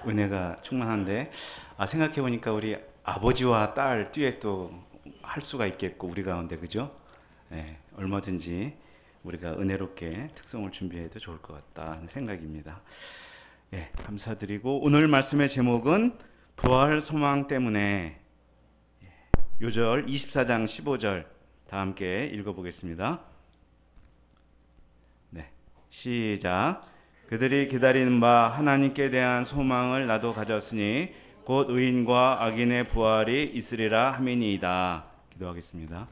은혜가 충만한데, 생각해 보니까 우리 아버지와 딸 듀엣도 할 수가 있겠고 우리 가운데, 그죠? 얼마든지 우리가 은혜롭게 특성을 준비해도 좋을 것 같다 하는 생각입니다. 감사드리고 오늘 말씀의 제목은 부활 소망 때문에, 요절 24장 15절 다 함께 읽어보겠습니다. 시작. 그들이 기다리는 바 하나님께 대한 소망을 나도 가졌으니 곧 의인과 악인의 부활이 있으리라 함이니이다. 기도하겠습니다.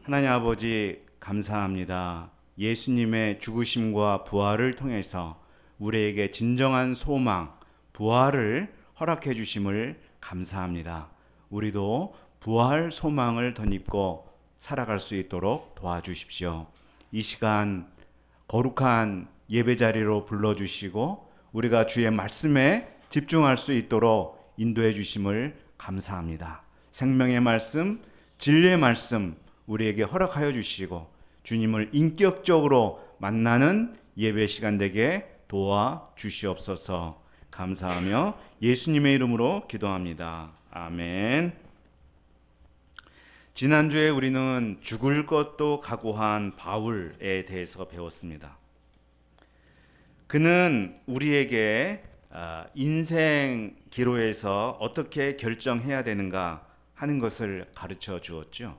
하나님 아버지, 감사합니다. 예수님의 죽으심과 부활을 통해서 우리에게 진정한 소망, 부활을 허락해 주심을 감사합니다. 우리도 부활 소망을 덧입고 살아갈 수 있도록 도와주십시오. 이 시간 거룩한 예배 자리로 불러주시고 우리가 주의 말씀에 집중할 수 있도록 인도해 주심을 감사합니다. 생명의 말씀, 진리의 말씀 우리에게 허락하여 주시고 주님을 인격적으로 만나는 예배 시간 되게 도와주시옵소서. 감사하며 예수님의 이름으로 기도합니다. 아멘. 지난주에 우리는 죽을 것도 각오한 바울에 대해서 배웠습니다. 그는 우리에게 인생 기로에서 어떻게 결정해야 되는가 하는 것을 가르쳐 주었죠.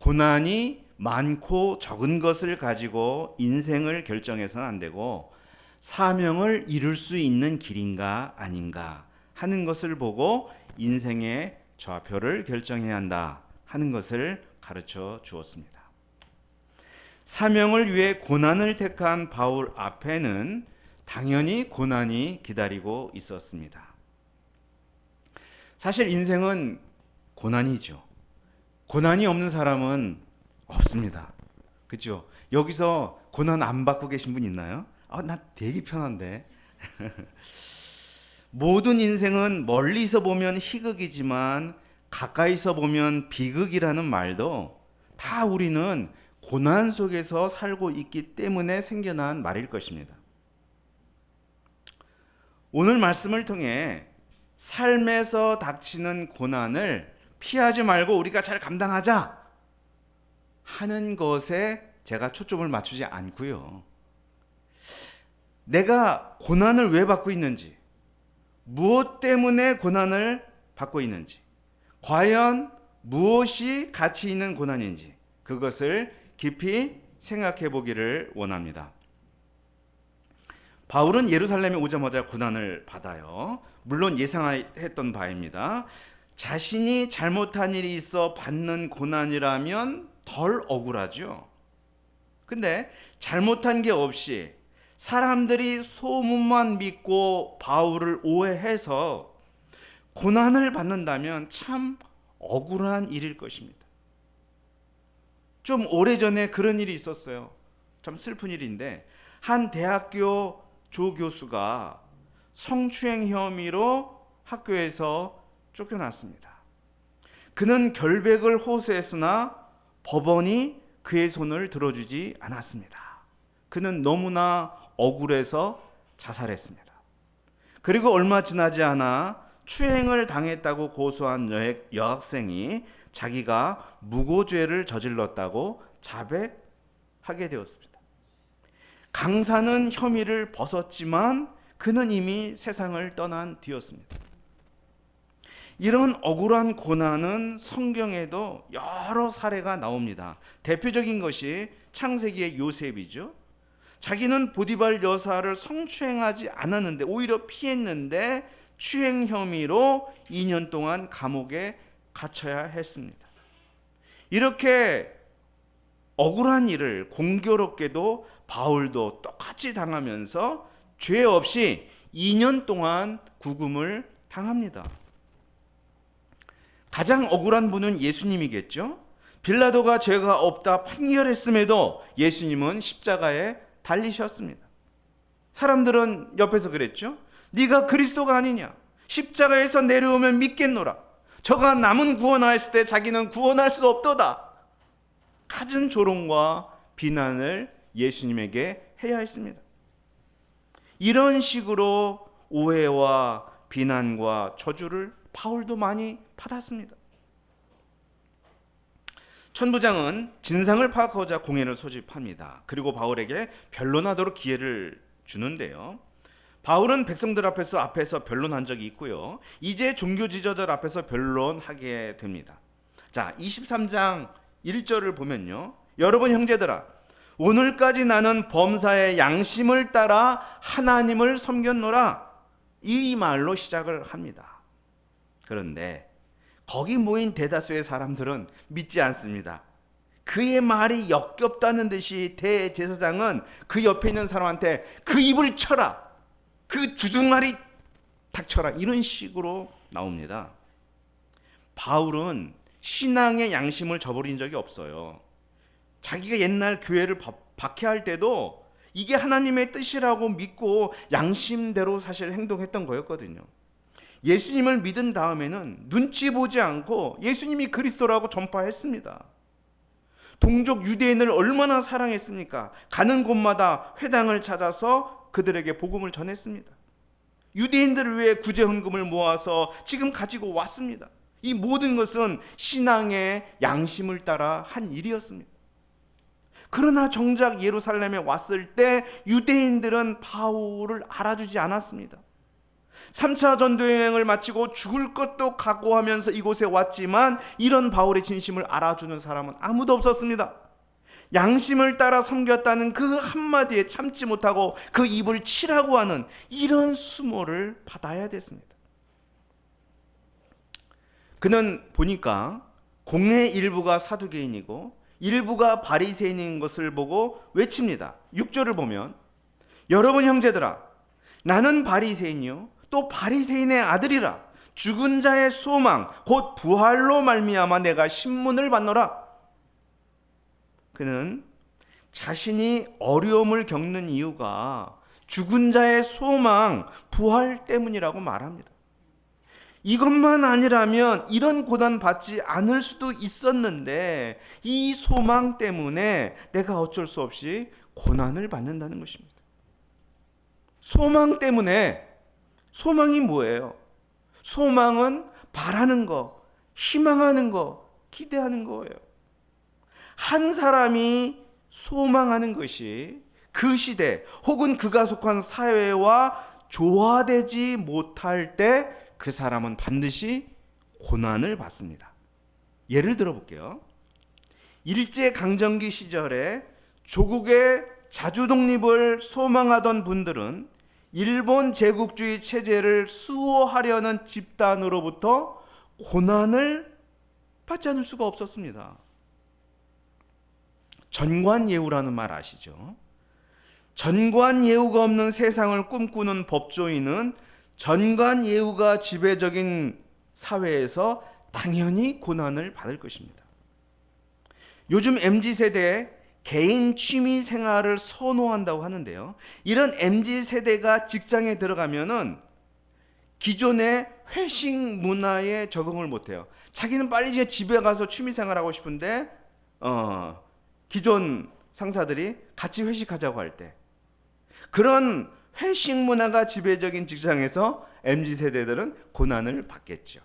고난이 많고 적은 것을 가지고 인생을 결정해서는 안 되고 사명을 이룰 수 있는 길인가 아닌가 하는 것을 보고 인생의 좌표를 결정해야 한다 하는 것을 가르쳐 주었습니다. 사명을 위해 고난을 택한 바울 앞에는 당연히 고난이 기다리고 있었습니다. 사실 인생은 고난이죠. 고난이 없는 사람은 없습니다. 그렇죠? 여기서 고난 안 받고 계신 분 있나요? 나 되게 편한데. 모든 인생은 멀리서 보면 희극이지만 가까이서 보면 비극이라는 말도 다 우리는 고난 속에서 살고 있기 때문에 생겨난 말일 것입니다. 오늘 말씀을 통해 삶에서 닥치는 고난을 피하지 말고 우리가 잘 감당하자 하는 것에 제가 초점을 맞추지 않고요. 내가 고난을 왜 받고 있는지, 무엇 때문에 고난을 받고 있는지, 과연 무엇이 가치 있는 고난인지 그것을 깊이 생각해 보기를 원합니다. 바울은 예루살렘에 오자마자 고난을 받아요. 물론 예상했던 바입니다. 자신이 잘못한 일이 있어 받는 고난이라면 덜 억울하죠. 근데 잘못한 게 없이 사람들이 소문만 믿고 바울을 오해해서 고난을 받는다면 참 억울한 일일 것입니다. 좀 오래전에 그런 일이 있었어요. 참 슬픈 일인데 한 대학교 조교수가 성추행 혐의로 학교에서 쫓겨났습니다. 그는 결백을 호소했으나 법원이 그의 손을 들어주지 않았습니다. 그는 너무나 억울해서 자살했습니다. 그리고 얼마 지나지 않아 추행을 당했다고 고소한 여학생이 자기가 무고죄를 저질렀다고 자백하게 되었습니다. 강사는 혐의를 벗었지만 그는 이미 세상을 떠난 뒤였습니다. 이런 억울한 고난은 성경에도 여러 사례가 나옵니다. 대표적인 것이 창세기의 요셉이죠. 자기는 보디발 여사를 성추행하지 않았는데 오히려 피했는데 추행 혐의로 2년 동안 감옥에 갇혀야 했습니다. 이렇게 억울한 일을 공교롭게도 바울도 똑같이 당하면서 죄 없이 2년 동안 구금을 당합니다. 가장 억울한 분은 예수님이겠죠. 빌라도가 죄가 없다 판결했음에도 예수님은 십자가에 달리셨습니다. 사람들은 옆에서 그랬죠. 네가 그리스도가 아니냐, 십자가에서 내려오면 믿겠노라. 저가 남은 구원하였을 때 자기는 구원할 수 없도다. 갖은 조롱과 비난을 예수님에게 해야 했습니다. 이런 식으로 오해와 비난과 저주를 바울도 많이 받았습니다. 천부장은 진상을 파악하고자 공회를 소집합니다. 그리고 바울에게 변론하도록 기회를 주는데요. 바울은 백성들 앞에서 변론한 적이 있고요. 이제 종교 지도자들 앞에서 변론하게 됩니다. 자, 23장 1절을 보면요. 여러분 형제들아, 오늘까지 나는 범사의 양심을 따라 하나님을 섬겼노라. 이 말로 시작을 합니다. 그런데 거기 모인 대다수의 사람들은 믿지 않습니다. 그의 말이 역겹다는 듯이 대제사장은 그 옆에 있는 사람한테 그 입을 쳐라, 그 주둥아리 닥쳐라, 이런 식으로 나옵니다. 바울은 신앙의 양심을 저버린 적이 없어요. 자기가 옛날 교회를 박해할 때도 이게 하나님의 뜻이라고 믿고 양심대로 사실 행동했던 거였거든요. 예수님을 믿은 다음에는 눈치 보지 않고 예수님이 그리스도라고 전파했습니다. 동족 유대인을 얼마나 사랑했습니까? 가는 곳마다 회당을 찾아서 그들에게 복음을 전했습니다. 유대인들을 위해 구제헌금을 모아서 지금 가지고 왔습니다. 이 모든 것은 신앙의 양심을 따라 한 일이었습니다. 그러나 정작 예루살렘에 왔을 때 유대인들은 바울을 알아주지 않았습니다. 3차 전도여행을 마치고 죽을 것도 각오하면서 이곳에 왔지만 이런 바울의 진심을 알아주는 사람은 아무도 없었습니다. 양심을 따라 섬겼다는 그 한마디에 참지 못하고 그 입을 치라고 하는 이런 수모를 받아야 됐습니다. 그는 보니까 공회 일부가 사두개인이고 일부가 바리새인인 것을 보고 외칩니다. 6절을 보면 여러분 형제들아, 나는 바리새인이요 또 바리새인의 아들이라. 죽은 자의 소망 곧 부활로 말미암아 내가 신문을 받노라. 그는 자신이 어려움을 겪는 이유가 죽은 자의 소망, 부활 때문이라고 말합니다. 이것만 아니라면 이런 고난 받지 않을 수도 있었는데 이 소망 때문에 내가 어쩔 수 없이 고난을 받는다는 것입니다. 소망 때문에. 소망이 뭐예요? 소망은 바라는 거, 희망하는 거, 기대하는 거예요. 한 사람이 소망하는 것이 그 시대 혹은 그가 속한 사회와 조화되지 못할 때 그 사람은 반드시 고난을 받습니다. 예를 들어 볼게요. 일제강점기 시절에 조국의 자주 독립을 소망하던 분들은 일본 제국주의 체제를 수호하려는 집단으로부터 고난을 받지 않을 수가 없었습니다. 전관예우라는 말 아시죠? 전관예우가 없는 세상을 꿈꾸는 법조인은 전관예우가 지배적인 사회에서 당연히 고난을 받을 것입니다. 요즘 MZ세대에 개인 취미 생활을 선호한다고 하는데요. 이런 MZ세대가 직장에 들어가면은 기존의 회식 문화에 적응을 못해요. 자기는 빨리 이제 집에 가서 취미 생활하고 싶은데 기존 상사들이 같이 회식하자고 할 때 그런 회식 문화가 지배적인 직장에서 MZ세대들은 고난을 받겠죠.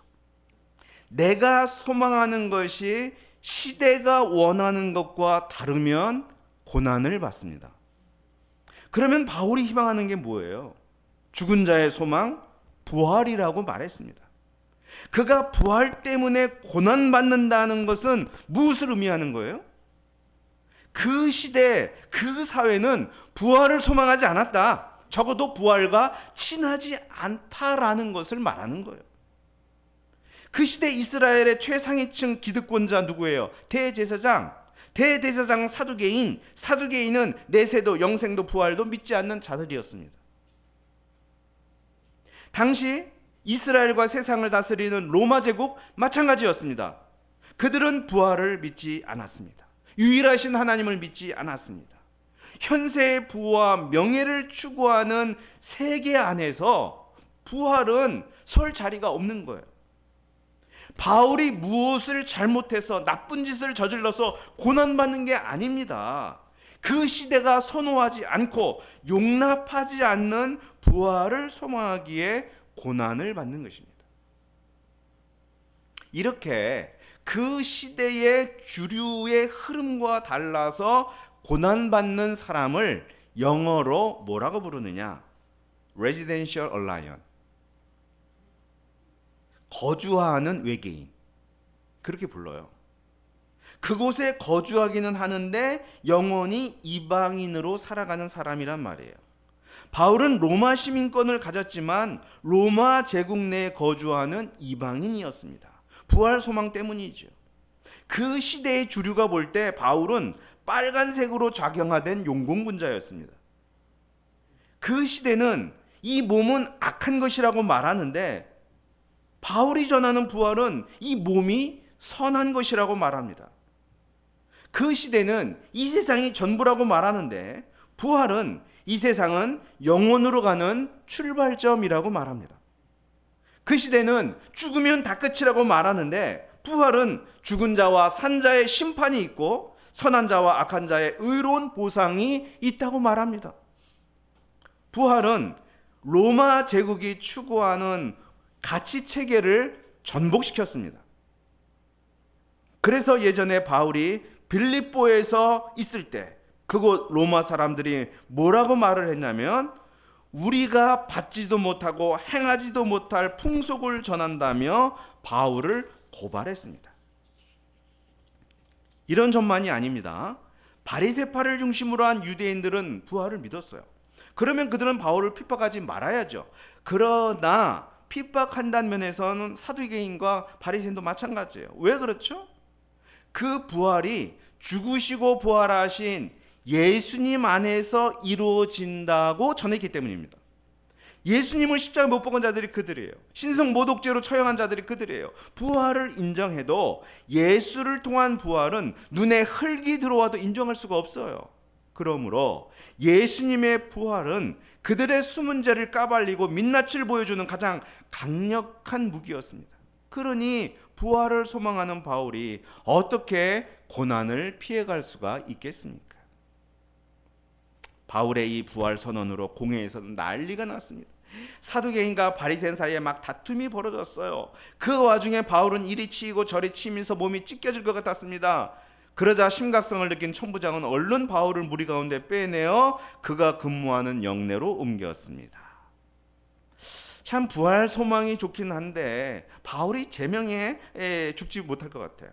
내가 소망하는 것이 시대가 원하는 것과 다르면 고난을 받습니다. 그러면 바울이 희망하는 게 뭐예요? 죽은 자의 소망, 부활이라고 말했습니다. 그가 부활 때문에 고난받는다는 것은 무엇을 의미하는 거예요? 그 시대, 그 사회는 부활을 소망하지 않았다. 적어도 부활과 친하지 않다라는 것을 말하는 거예요. 그 시대 이스라엘의 최상위층 기득권자 누구예요? 대제사장 사두개인. 사두개인은 내세도 영생도 부활도 믿지 않는 자들이었습니다. 당시 이스라엘과 세상을 다스리는 로마 제국 마찬가지였습니다. 그들은 부활을 믿지 않았습니다. 유일하신 하나님을 믿지 않았습니다. 현세의 부와 명예를 추구하는 세계 안에서 부활은 설 자리가 없는 거예요. 바울이 무엇을 잘못해서 나쁜 짓을 저질러서 고난받는 게 아닙니다. 그 시대가 선호하지 않고 용납하지 않는 부활을 소망하기에 고난을 받는 것입니다. 이렇게 그 시대의 주류의 흐름과 달라서 고난받는 사람을 영어로 뭐라고 부르느냐? Residential Alien. 거주하는 외계인. 그렇게 불러요. 그곳에 거주하기는 하는데 영원히 이방인으로 살아가는 사람이란 말이에요. 바울은 로마 시민권을 가졌지만 로마 제국 내에 거주하는 이방인이었습니다. 부활 소망 때문이죠. 그 시대의 주류가 볼 때 바울은 빨간색으로 작용화된 용공분자였습니다. 그 시대는 이 몸은 악한 것이라고 말하는데 바울이 전하는 부활은 이 몸이 선한 것이라고 말합니다. 그 시대는 이 세상이 전부라고 말하는데 부활은 이 세상은 영혼으로 가는 출발점이라고 말합니다. 그 시대는 죽으면 다 끝이라고 말하는데 부활은 죽은 자와 산 자의 심판이 있고 선한 자와 악한 자의 의로운 보상이 있다고 말합니다. 부활은 로마 제국이 추구하는 가치 체계를 전복시켰습니다. 그래서 예전에 바울이 빌립보에서 있을 때 그곳 로마 사람들이 뭐라고 말을 했냐면 우리가 받지도 못하고 행하지도 못할 풍속을 전한다며 바울을 고발했습니다. 이런 전만이 아닙니다. 바리새파를 중심으로 한 유대인들은 부활을 믿었어요. 그러면 그들은 바울을 핍박하지 말아야죠. 그러나 핍박한다는 면에서는 사두개인과 바리새인도 마찬가지예요. 왜 그렇죠? 그 부활이 죽으시고 부활하신 예수님 안에서 이루어진다고 전했기 때문입니다. 예수님을 십자가에 못 박은 자들이 그들이에요. 신성 모독죄로 처형한 자들이 그들이에요. 부활을 인정해도 예수를 통한 부활은 눈에 흙이 들어와도 인정할 수가 없어요. 그러므로 예수님의 부활은 그들의 숨은 죄를 까발리고 민낯을 보여주는 가장 강력한 무기였습니다. 그러니 부활을 소망하는 바울이 어떻게 고난을 피해갈 수가 있겠습니까? 바울의 이 부활 선언으로 공회에서는 난리가 났습니다. 사두개인과 바리새인 사이에 막 다툼이 벌어졌어요. 그 와중에 바울은 이리 치이고 저리 치면서 몸이 찢겨질 것 같았습니다. 그러자 심각성을 느낀 천부장은 얼른 바울을 무리 가운데 빼내어 그가 근무하는 영내로 옮겼습니다. 참 부활 소망이 좋긴 한데 바울이 제명에 죽지 못할 것 같아요.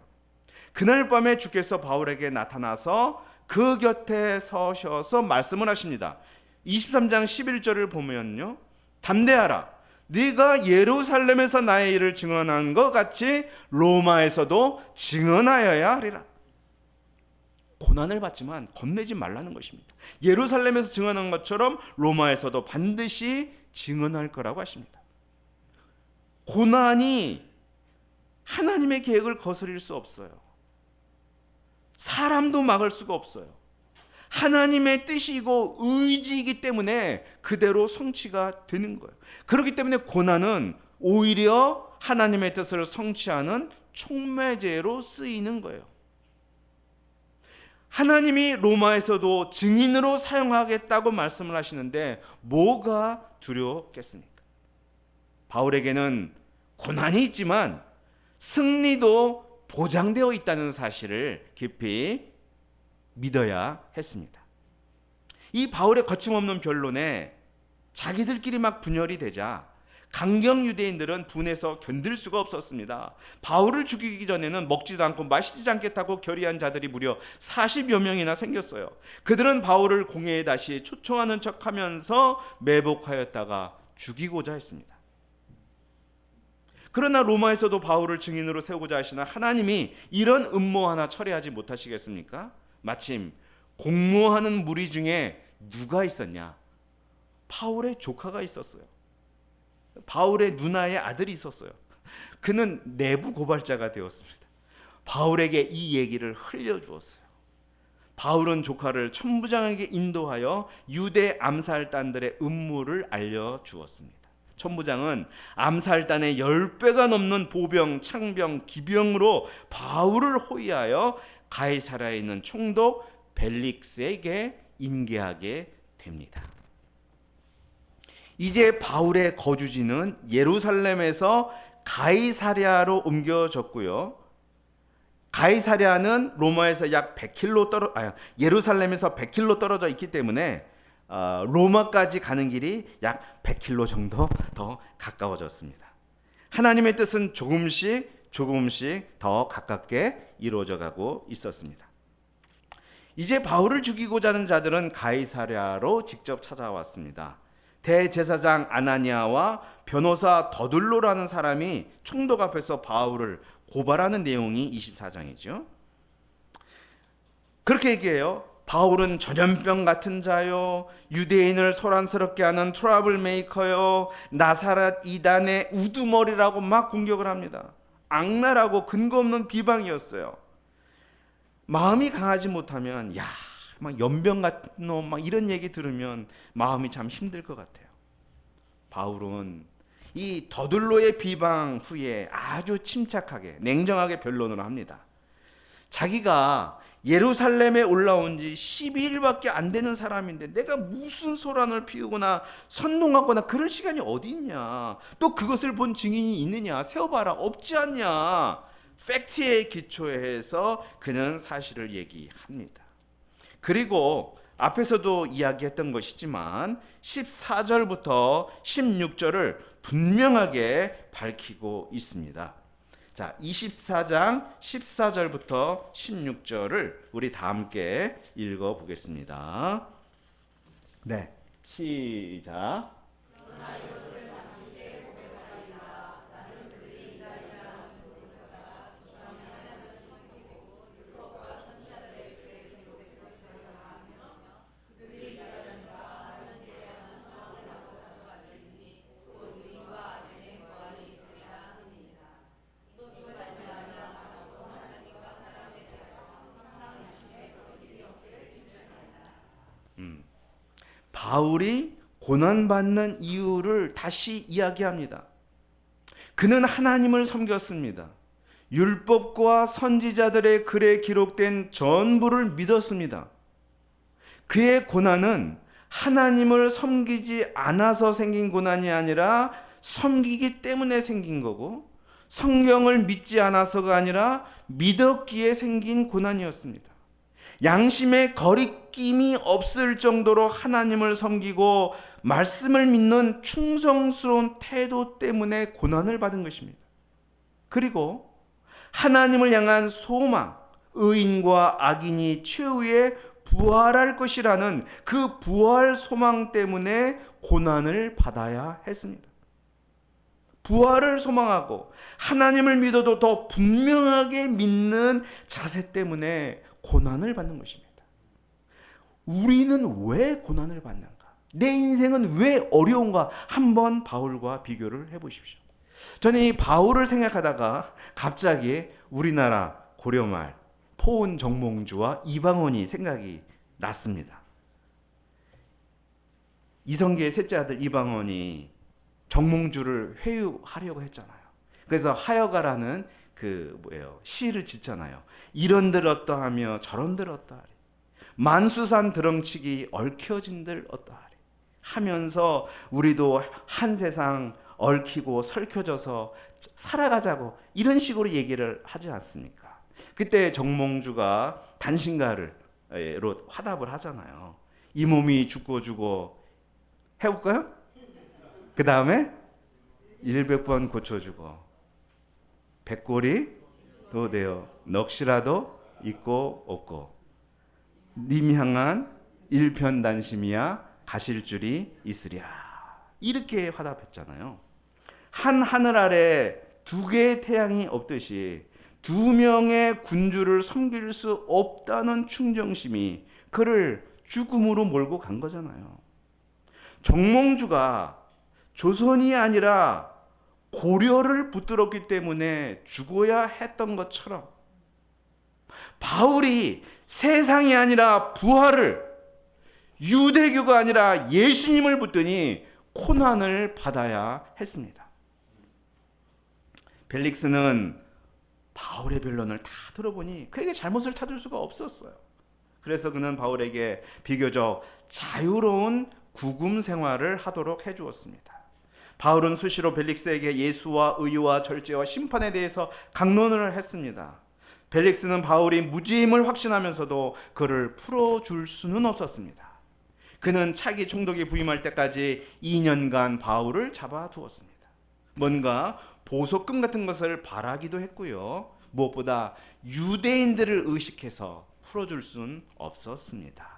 그날 밤에 주께서 바울에게 나타나서 그 곁에 서셔서 말씀을 하십니다. 23장 11절을 보면요, 담대하라, 네가 예루살렘에서 나의 일을 증언한 것 같이 로마에서도 증언하여야 하리라. 고난을 받지만 겁내지 말라는 것입니다. 예루살렘에서 증언한 것처럼 로마에서도 반드시 증언할 거라고 하십니다. 고난이 하나님의 계획을 거스릴 수 없어요. 사람도 막을 수가 없어요. 하나님의 뜻이고 의지이기 때문에 그대로 성취가 되는 거예요. 그렇기 때문에 고난은 오히려 하나님의 뜻을 성취하는 촉매제로 쓰이는 거예요. 하나님이 로마에서도 증인으로 사용하겠다고 말씀을 하시는데 뭐가 두렵겠습니까? 바울에게는 고난이 있지만 승리도 보장되어 있다는 사실을 깊이 믿어야 했습니다. 이 바울의 거침없는 변론에 자기들끼리 막 분열이 되자 강경 유대인들은 분해서 견딜 수가 없었습니다. 바울을 죽이기 전에는 먹지도 않고 마시지 않겠다고 결의한 자들이 무려 40여 명이나 생겼어요. 그들은 바울을 공회에 다시 초청하는 척하면서 매복하였다가 죽이고자 했습니다. 그러나 로마에서도 바울을 증인으로 세우고자 하시나 하나님이 이런 음모 하나 처리하지 못하시겠습니까? 마침 공모하는 무리 중에 누가 있었냐? 바울의 조카가 있었어요. 바울의 누나의 아들이 있었어요. 그는 내부 고발자가 되었습니다. 바울에게 이 얘기를 흘려주었어요. 바울은 조카를 천부장에게 인도하여 유대 암살단들의 음모를 알려주었습니다. 천부장은 암살단의 10배가 넘는 보병, 창병, 기병으로 바울을 호위하여 가이사랴에 있는 총독 벨릭스에게 인계하게 됩니다. 이제 바울의 거주지는 예루살렘에서 가이사랴로 옮겨졌고요. 가이사랴는 로마에서 약 100km 예루살렘에서 100km 떨어져 있기 때문에 로마까지 가는 길이 약 100km 정도 더 가까워졌습니다. 하나님의 뜻은 조금씩 더 가깝게 이루어져 가고 있었습니다. 이제 바울을 죽이고자 하는 자들은 가이사랴로 직접 찾아왔습니다. 대제사장 아나니아와 변호사 더둘로라는 사람이 총독 앞에서 바울을 고발하는 내용이 24장이죠. 그렇게 얘기해요. 바울은 전염병 같은 자요, 유대인을 소란스럽게 하는 트러블 메이커요, 나사렛 이단의 우두머리라고 막 공격을 합니다. 악랄하고 근거 없는 비방이었어요. 마음이 강하지 못하면 막 연병 같은 놈 막 이런 얘기 들으면 마음이 참 힘들 것 같아요. 바울은 이 더둘로의 비방 후에 아주 침착하게 냉정하게 변론을 합니다. 자기가 예루살렘에 올라온 지 12일밖에 안 되는 사람인데 내가 무슨 소란을 피우거나 선동하거나 그럴 시간이 어디 있냐, 또 그것을 본 증인이 있느냐, 세워봐라, 없지 않냐. 팩트에 기초해서 그는 사실을 얘기합니다. 그리고 앞에서도 이야기했던 것이지만 14절부터 16절을 분명하게 밝히고 있습니다. 자, 24장 14절부터 16절을 우리 다 함께 읽어 보겠습니다. 네, 시작. 바울이 고난받는 이유를 다시 이야기합니다. 그는 하나님을 섬겼습니다. 율법과 선지자들의 글에 기록된 전부를 믿었습니다. 그의 고난은 하나님을 섬기지 않아서 생긴 고난이 아니라 섬기기 때문에 생긴 거고, 성경을 믿지 않아서가 아니라 믿었기에 생긴 고난이었습니다. 양심의 거리낌이 없을 정도로 하나님을 섬기고 말씀을 믿는 충성스러운 태도 때문에 고난을 받은 것입니다. 그리고 하나님을 향한 소망, 의인과 악인이 최후에 부활할 것이라는 그 부활 소망 때문에 고난을 받아야 했습니다. 부활을 소망하고 하나님을 믿어도 더 분명하게 믿는 자세 때문에 고난을 받는 것입니다. 우리는 왜 고난을 받는가? 내 인생은 왜 어려운가? 한번 바울과 비교를 해보십시오. 저는 이 바울을 생각하다가 갑자기 우리나라 고려말 포은 정몽주와 이방원이 생각이 났습니다. 이성계의 셋째 아들 이방원이 정몽주를 회유하려고 했잖아요. 그래서 하여가라는 시를 짓잖아요. 이런들 어떠하며 저런들 어떠하리, 만수산 드렁치기 얽혀진들 어떠하리 하면서 우리도 한 세상 얽히고 설켜져서 살아가자고 이런 식으로 얘기를 하지 않습니까? 그때 정몽주가 단신가로 화답을 하잖아요. 이 몸이 죽고 해볼까요? 그 다음에 100번 고쳐주고 백골이 도 되어 넋이라도 있고 없고 님 향한 일편단심이야 가실 줄이 있으랴, 이렇게 화답했잖아요. 한 하늘 아래 두 개의 태양이 없듯이 두 명의 군주를 섬길 수 없다는 충정심이 그를 죽음으로 몰고 간 거잖아요. 정몽주가 조선이 아니라 고려를 붙들었기 때문에 죽어야 했던 것처럼 바울이 세상이 아니라 부활을, 유대교가 아니라 예수님을 붙드니 고난을 받아야 했습니다. 벨릭스는 바울의 변론을 다 들어보니 그에게 잘못을 찾을 수가 없었어요. 그래서 그는 바울에게 비교적 자유로운 구금 생활을 하도록 해주었습니다. 바울은 수시로 벨릭스에게 예수와 의와 절제와 심판에 대해서 강론을 했습니다. 벨릭스는 바울이 무죄임을 확신하면서도 그를 풀어줄 수는 없었습니다. 그는 차기 총독이 부임할 때까지 2년간 바울을 잡아두었습니다. 뭔가 보석금 같은 것을 바라기도 했고요. 무엇보다 유대인들을 의식해서 풀어줄 수는 없었습니다.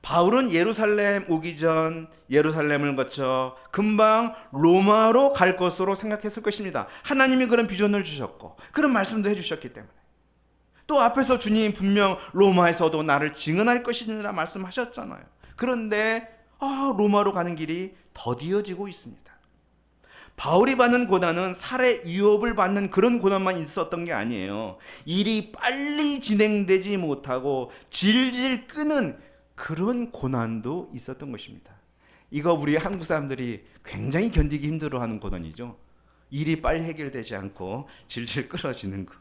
바울은 예루살렘 오기 전 예루살렘을 거쳐 금방 로마로 갈 것으로 생각했을 것입니다. 하나님이 그런 비전을 주셨고 그런 말씀도 해주셨기 때문에, 또 앞에서 주님 분명 로마에서도 나를 증언할 것이니라 말씀하셨잖아요. 그런데 로마로 가는 길이 더디어지고 있습니다. 바울이 받는 고난은 살해 위협을 받는 그런 고난만 있었던 게 아니에요. 일이 빨리 진행되지 못하고 질질 끄는 그런 고난도 있었던 것입니다. 이거 우리 한국 사람들이 굉장히 견디기 힘들어하는 고난이죠. 일이 빨리 해결되지 않고 질질 끌어지는 거.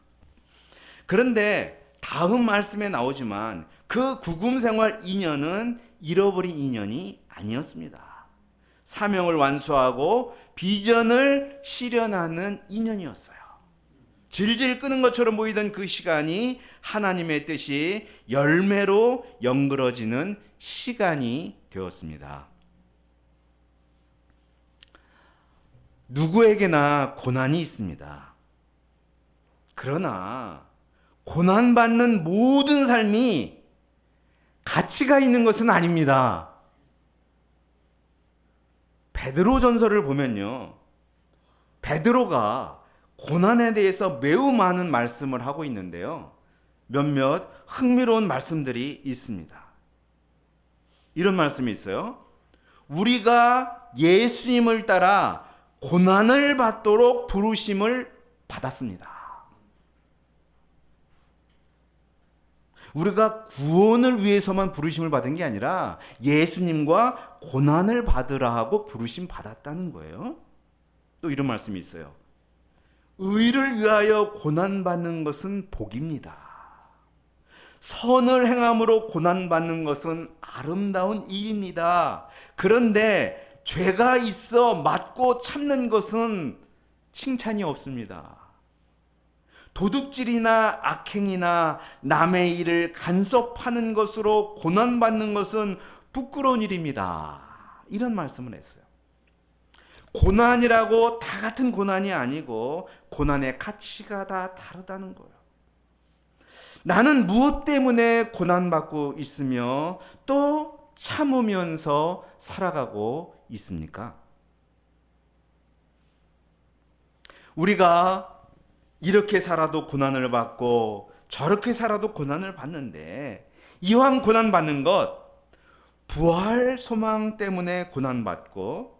그런데 다음 말씀에 나오지만 그 구금 생활 2년은 잃어버린 2년이 아니었습니다. 사명을 완수하고 비전을 실현하는 2년이었어요. 질질 끄는 것처럼 보이던 그 시간이 하나님의 뜻이 열매로 연그러지는 시간이 되었습니다. 누구에게나 고난이 있습니다. 그러나 고난받는 모든 삶이 가치가 있는 것은 아닙니다. 베드로 전서를 보면요, 베드로가 고난에 대해서 매우 많은 말씀을 하고 있는데요, 몇몇 흥미로운 말씀들이 있습니다. 이런 말씀이 있어요. 우리가 예수님을 따라 고난을 받도록 부르심을 받았습니다. 우리가 구원을 위해서만 부르심을 받은 게 아니라 예수님과 고난을 받으라 하고 부르심 받았다는 거예요. 또 이런 말씀이 있어요. 의를 위하여 고난받는 것은 복입니다. 선을 행함으로 고난받는 것은 아름다운 일입니다. 그런데 죄가 있어 맞고 참는 것은 칭찬이 없습니다. 도둑질이나 악행이나 남의 일을 간섭하는 것으로 고난받는 것은 부끄러운 일입니다. 이런 말씀을 했어요. 고난이라고 다 같은 고난이 아니고 고난의 가치가 다 다르다는 거예요. 나는 무엇 때문에 고난받고 있으며 또 참으면서 살아가고 있습니까? 우리가 이렇게 살아도 고난을 받고 저렇게 살아도 고난을 받는데, 이왕 고난받는 것, 부활 소망 때문에 고난받고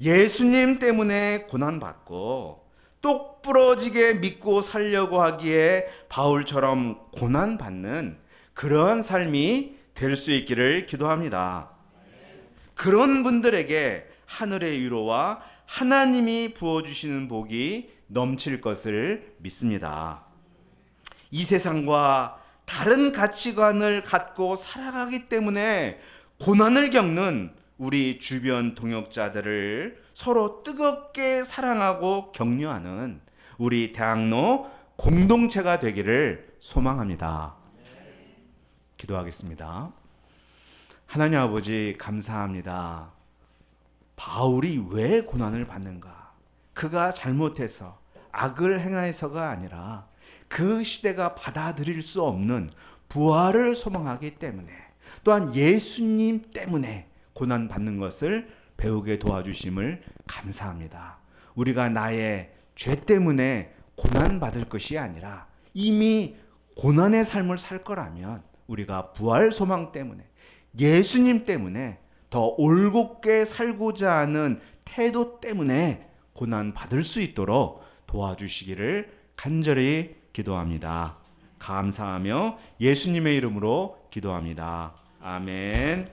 예수님 때문에 고난받고 똑부러지게 믿고 살려고 하기에 바울처럼 고난받는 그러한 삶이 될 수 있기를 기도합니다. 그런 분들에게 하늘의 위로와 하나님이 부어주시는 복이 넘칠 것을 믿습니다. 이 세상과 다른 가치관을 갖고 살아가기 때문에 고난을 겪는 우리 주변 동역자들을 서로 뜨겁게 사랑하고 격려하는 우리 대학로 공동체가 되기를 소망합니다. 기도하겠습니다. 하나님 아버지, 감사합니다. 바울이 왜 고난을 받는가? 그가 잘못해서 악을 행해서가 아니라 그 시대가 받아들일 수 없는 부활을 소망하기 때문에, 또한 예수님 때문에 고난받는 것을 배우게 도와주심을 감사합니다. 우리가 나의 죄 때문에 고난받을 것이 아니라 이미 고난의 삶을 살 거라면 우리가 부활 소망 때문에, 예수님 때문에 더 올곧게 살고자 하는 태도 때문에 고난받을 수 있도록 도와주시기를 간절히 기도합니다. 감사하며 예수님의 이름으로 기도합니다. 아멘.